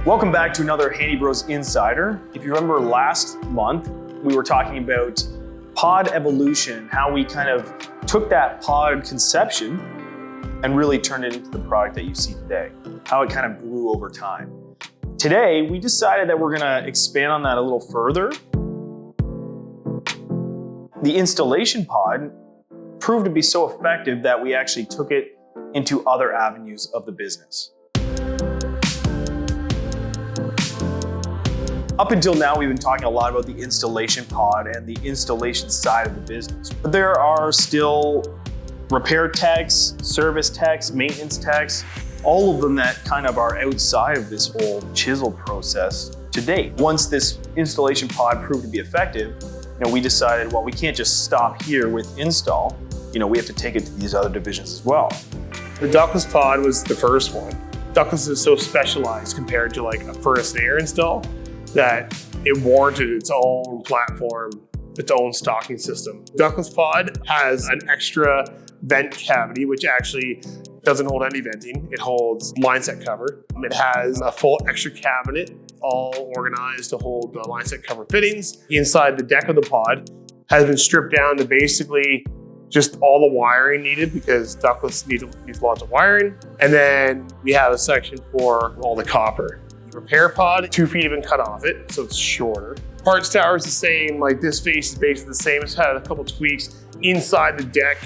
Welcome back to another Handy Bros Insider. If you remember last month, we were talking about pod evolution, how we kind of took that pod conception and really turned it into the product that you see today, how it kind of grew over time. Today, we decided that we're gonna expand on that a little further. The installation pod proved to be so effective that we actually took it into other avenues of the business. Up until now, we've been talking a lot about the installation pod and the installation side of the business. But there are still repair techs, service techs, maintenance techs, all of them that kind of are outside of this whole chisel process to date. Once this installation pod proved to be effective, we decided, well, we can't just stop here with install. We have to take it to these other divisions as well. The ductless pod was the first one. Ductless is so specialized compared to like a furnace and air install that it warranted its own platform, its own stocking system. Ductless pod has an extra vent cavity, which actually doesn't hold any venting. It holds line set cover. It has a full extra cabinet, all organized to hold the line set cover fittings. Inside the deck of the pod has been stripped down to basically just all the wiring needed, because ductless needs lots of wiring. And then we have a section for all the copper. Repair pod, 2 feet have been cut off it, so it's shorter. Parts tower is the same, like this face is basically the same. It's had a couple tweaks. Inside the deck,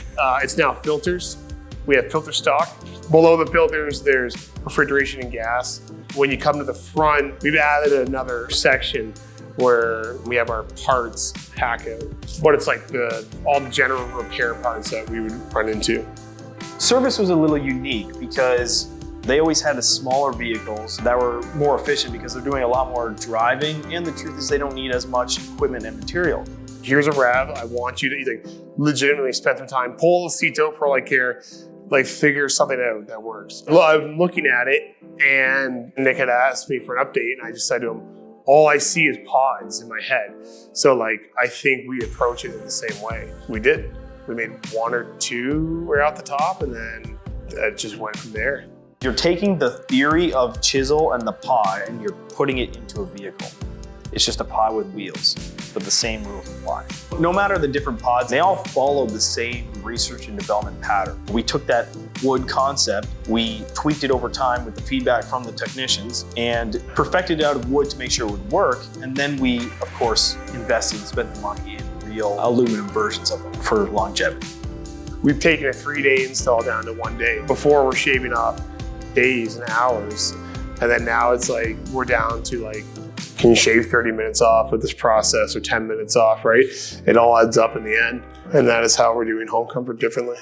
it's now filters. We have filter stock. Below the filters, there's refrigeration and gas. When you come to the front, we've added another section where we have our parts pack out. But it's like all the general repair parts that we would run into. Service was a little unique because they always had the smaller vehicles that were more efficient because they're doing a lot more driving, and the truth is they don't need as much equipment and material. Here's a RAV, I want you to legitimately spend some time, pull the seats out for care, figure something out that works. Well, I'm looking at it, and Nick had asked me for an update, and I just said to him, all I see is pods in my head. So I think we approach it in the same way. We did. We made 1 or 2 right off the top, and then it just went from there. You're taking the theory of chisel and the pod and you're putting it into a vehicle. It's just a pod with wheels, but the same rules apply. No matter the different pods, they all follow the same research and development pattern. We took that wood concept, we tweaked it over time with the feedback from the technicians, and perfected it out of wood to make sure it would work. And then we, of course, invested and spent the money in real aluminum versions of them for longevity. We've taken a 3-day install down to 1 day. Before, we're shaving off days and hours. And then now it's we're down to can you shave 30 minutes off with this process or 10 minutes off, right? It all adds up in the end. And that is how we're doing home comfort differently.